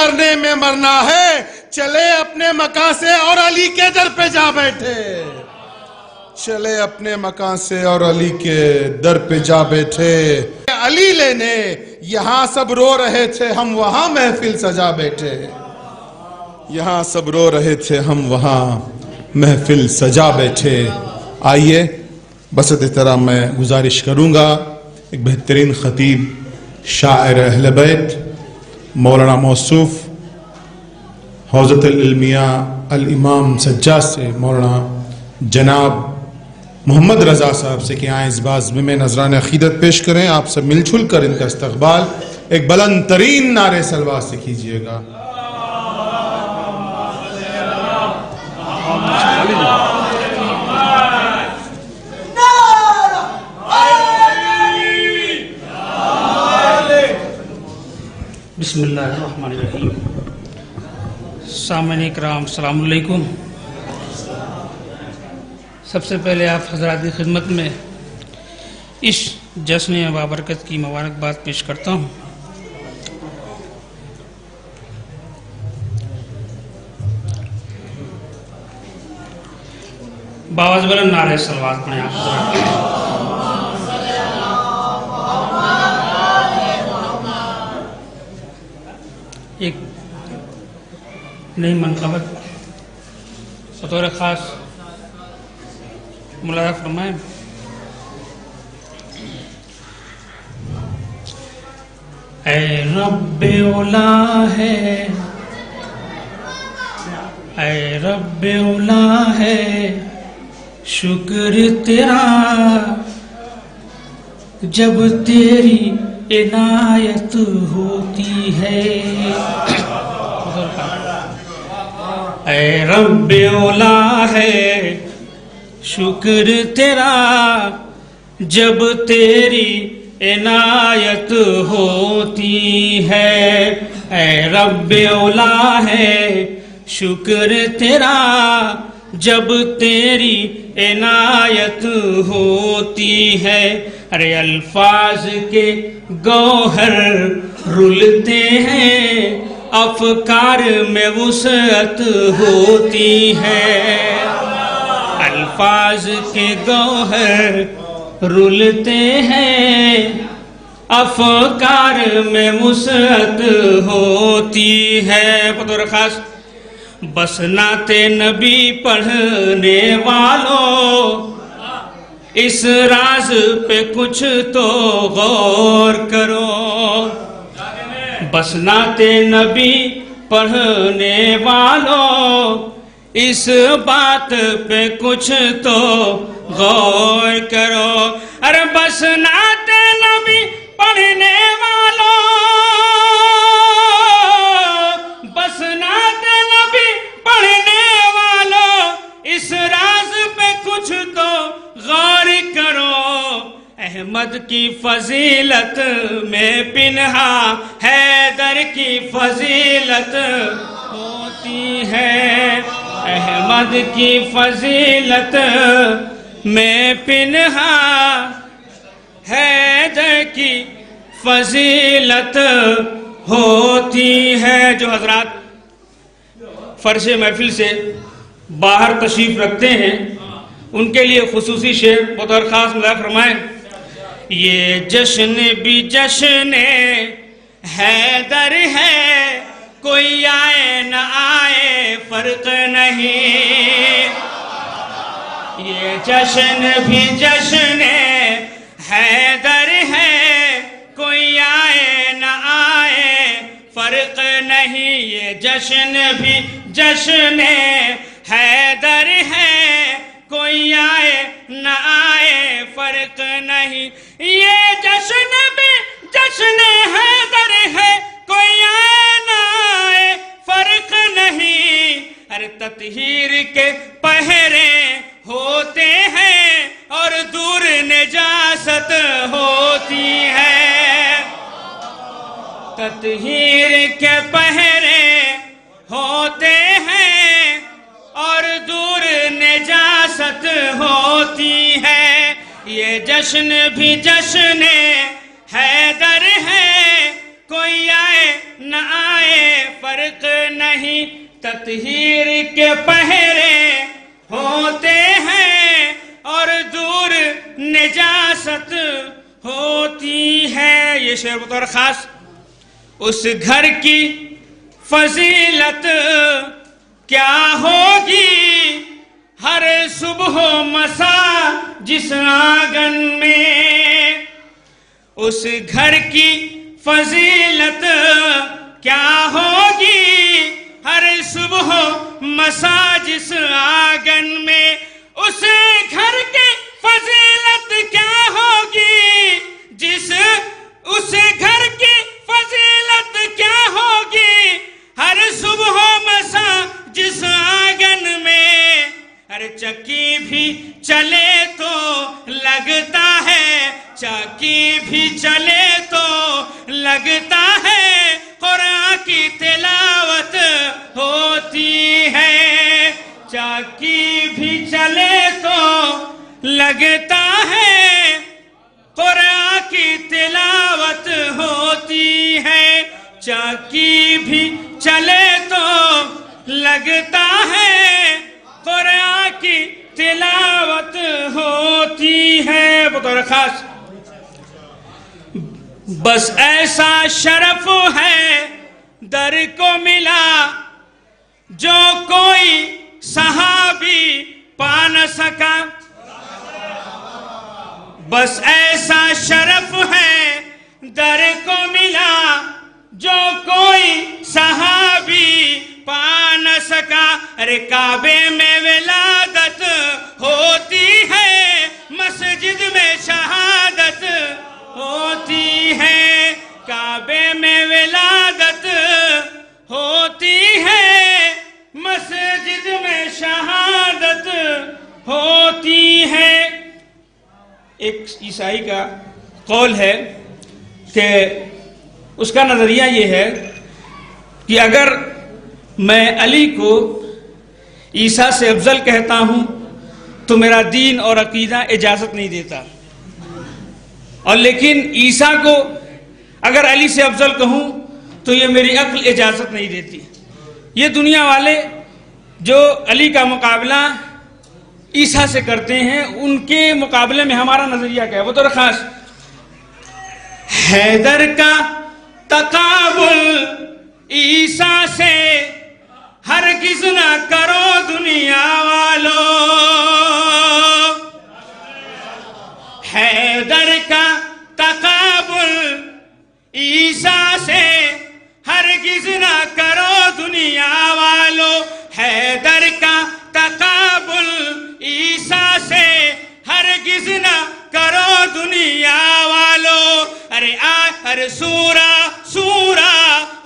مرنے میں مرنا ہے، چلے اپنے مکان سے اور علی کے در پہ جا بیٹھے، چلے اپنے مکان سے اور علی کے در پہ جا بیٹھے۔ علی لینے یہاں سب رو رہے تھے، ہم وہاں محفل سجا بیٹھے، یہاں سب رو رہے تھے، ہم وہاں محفل سجا بیٹھے۔ آئیے بسط احترام میں گزارش کروں گا ایک بہترین خطیب شاعر اہل بیت مولانا موصوف حوزت العلمیہ الامام سجاد سے مولانا جناب محمد رضا صاحب سے کہ آئیں اس بازم میں نذران عقیدت پیش کریں۔ آپ سب مل جل کر ان کا استقبال ایک بلند ترین نعرے سلوات سے کیجئے گا۔ بسم اللہ الرحمن الرحیم۔ سامعین اکرام السلام علیکم۔ سب سے پہلے آپ حضرات کی خدمت میں اس جشن بابرکت کی مبارکباد پیش کرتا ہوں۔ باواز بلند نعرہ صلوات پڑھیں آپ حضرات۔ ایک نئی منقبت بطور خاص ملاحظہ فرمائیں۔ اے رب اولا ہے، اے رب اولا ہے، شکر تیرا جب تیری عنایت ہوتی ہے۔ اے رب اولا ہے، شکر تیرا جب تیری عنایت ہوتی ہے۔ اے رب اولا ہے، شکر تیرا جب تیری عنایت ہوتی ہے۔ ارے الفاظ کے گوہر رلتے ہیں، افکار میں وسعت ہوتی ہے۔ الفاظ کے گوہر رلتے ہیں، افکار میں وسعت ہوتی ہے۔ بطور خاص بس نعت نبی پڑھنے والوں اس راز پہ کچھ تو غور کرو۔ بس نعت نبی پڑھنے والوں اس بات پہ کچھ تو غور کرو۔ ارے بس نعت نبی پڑھنے والوں، بس نعت نبی پڑھنے والوں اس راز پہ کچھ تو غور کرو۔ احمد کی فضیلت میں پنہا حیدر کی فضیلت ہوتی ہے۔ احمد کی فضیلت میں پنہا حیدر کی فضیلت ہوتی ہے۔ جو حضرات فرش محفل سے باہر تشریف رکھتے ہیں ان کے لیے خصوصی شعر بطور خاص ملاحظہ فرمائیں۔ یہ جشن بھی جشن حیدر ہے، کوئی آئے نہ آئے فرق نہیں۔ یہ جشن بھی جشن حیدر ہے، کوئی آئے نہ آئے فرق نہیں۔ یہ جشن بھی جشن حیدر ہے، کوئی آئے نہ آئے فرق نہیں۔ یہ جشن بھی جشن حیدر ہے، کوئی آئے نہ آئے فرق نہیں۔ ہر تطہیر کے پہرے ہوتے ہیں اور دور نجاست ہوتی ہے۔ تطہیر کے پہرے ہوتے ہیں اور دور نجاست ہوتی ہے۔ یہ جشن بھی جشن حیدر ہے، کوئی آئے نہ آئے فرق فرق نہیں تطہیر کے پہرے ہوتے ہیں اور دور نجاست ہوتی ہے. یہ شعر بطور خاص اس گھر کی فضیلت کیا ہوگی ہر صبح و مساء جس آنگن میں. اس گھر کی فضیلت کیا ہوگی ہر صبح و مساء جس آنگن میں. اس گھر کی فضیلت کیا ہوگی اس گھر کی فضیلت کیا ہوگی ہر صبح و مساء جس آنگن میں. ہر چکی بھی چلے تو لگتا ہے چکی بھی چلے تو لگتا ہے قرآن کی تلاوت ہوتی ہے. چکی بھی چلے تو لگتا ہے قرآن کی تلاوت ہوتی ہے. چکی بھی چلے تو لگتا ہے قرآن کی تلاوت ہوتی ہے. بطور خاص بس ایسا شرف ہے در کو ملا جو کوئی صحابی پا نہ سکا. بس ایسا شرف ہے در کو ملا جو کوئی صحابی پا نہ سکا. ارے کعبے میں ولادت ہوتی ہے مسجد میں شہادت ہوتی ہے. کعبے میں ولادت ہوتی ہے مسجد میں شہادت ہوتی ہے. ایک عیسائی کا قول ہے کہ اس کا نظریہ یہ ہے کہ اگر میں علی کو عیسیٰ سے افضل کہتا ہوں تو میرا دین اور عقیدہ اجازت نہیں دیتا، اور لیکن عیسیٰ کو اگر علی سے افضل کہوں تو یہ میری عقل اجازت نہیں دیتی. یہ دنیا والے جو علی کا مقابلہ عیسیٰ سے کرتے ہیں ان کے مقابلے میں ہمارا نظریہ کیا ہے؟ بطور خاص حیدر کا تقابل عیسیٰ سے ہرگز نہ کرو دنیا والو. حیدر کا تقابل عیسیٰ سے ہرگز نہ کرو دنیا والو. حیدر کا تقابل عیسیٰ سے ہرگز نہ کرو دنیا والو. ارے ہر سورہ سورہ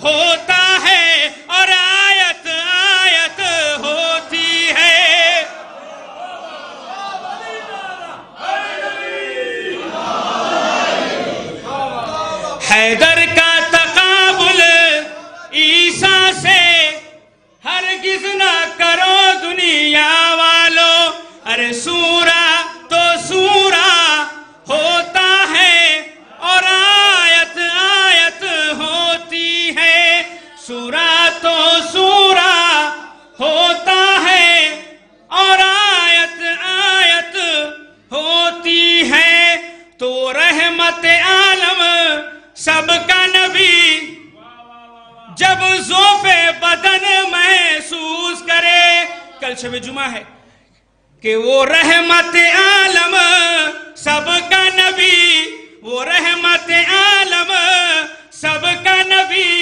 ہوتا ہے اور آیت آیت ہوتی ہے. حیدر کا تقابل عیسیٰ سے ہرگز نہ کرو دنیا والو. ارے سورہ تو سورہ ہوتا ہے اور آیت آیت ہوتی ہے. سورہ تو سورہ ہوتا ہے اور آیت آیت ہوتی ہے. تو رحمت عالم سب کا نبی جب ذوف بدن محسوس کرے. کل شب جمعہ ہے کہ وہ رحمت عالم سب کا نبی، وہ رحمت عالم سب کا نبی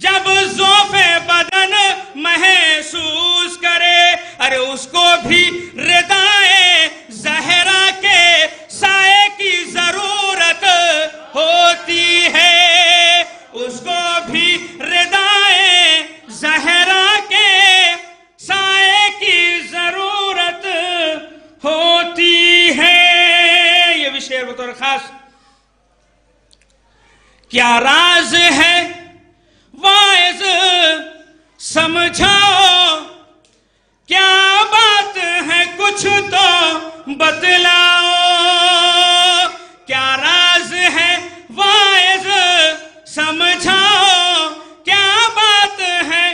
جب ذوف بدن محسوس کرے. ارے اس کو بھی ردائے زہرا کے سائے کی ضرورت ہوتی ہے. اس کو بھی ردائے زہرا کے سائے کی ضرورت ہوتی ہے. یہ بھی شعر بطور خاص کیا راز ہے واعظ سمجھاؤ، کیا بات ہے کچھ تو بتلاؤ. کیا راز ہے واعظ سمجھاؤ، کیا بات ہے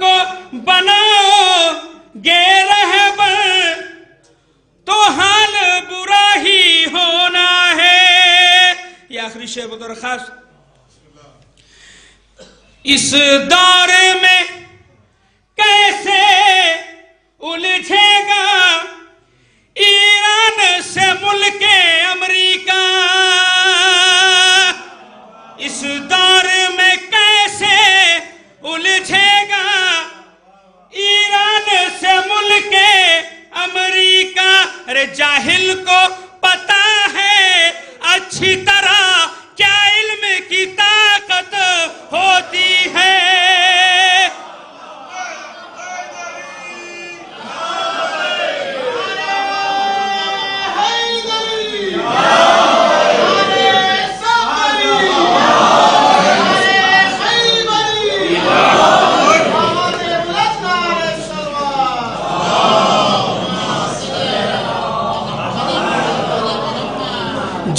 کو بناؤ گے رہبر تو حال برا ہی ہونا ہے. یہ آخری شعر بطور خاص. اس دور میں کیسے الجھے گا ایران سے ملک امریکہ. اس دور میں کیسے الجھے گا ایران سے ملک امریکہ. ارے جاہل کو پتا ہے اچھی طرح کیا علم کی طاقت ہوتی ہے.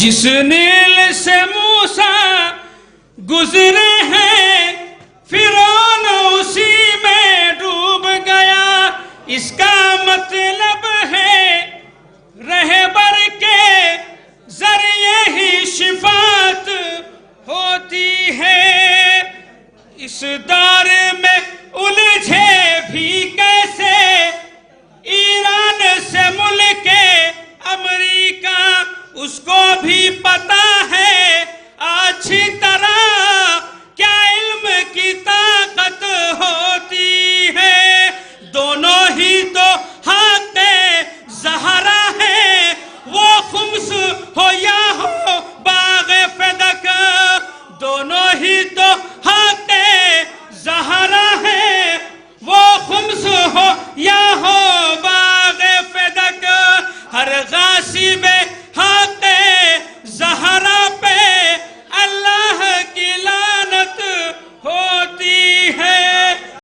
جس نیل سے موسیٰ گزرے ہیں فرعون اسی میں ڈوب گیا. اس کا مطلب ہے رہبر کے ذریعے ہی شفاعت ہوتی ہے. اس دور میں الجھے بھی کیسے ایران سے ملک امریکہ. اس کو بھی پتا ہے اچھی طرح کیا علم کی طاقت ہوتی ہے. دونوں ہی تو حق زہرا ہے وہ خمس ہو یا ہو باغ فدق. دونوں ہی تو حق زہرا ہے وہ خمس ہو یا ہو باغ فدق. ہر غاصب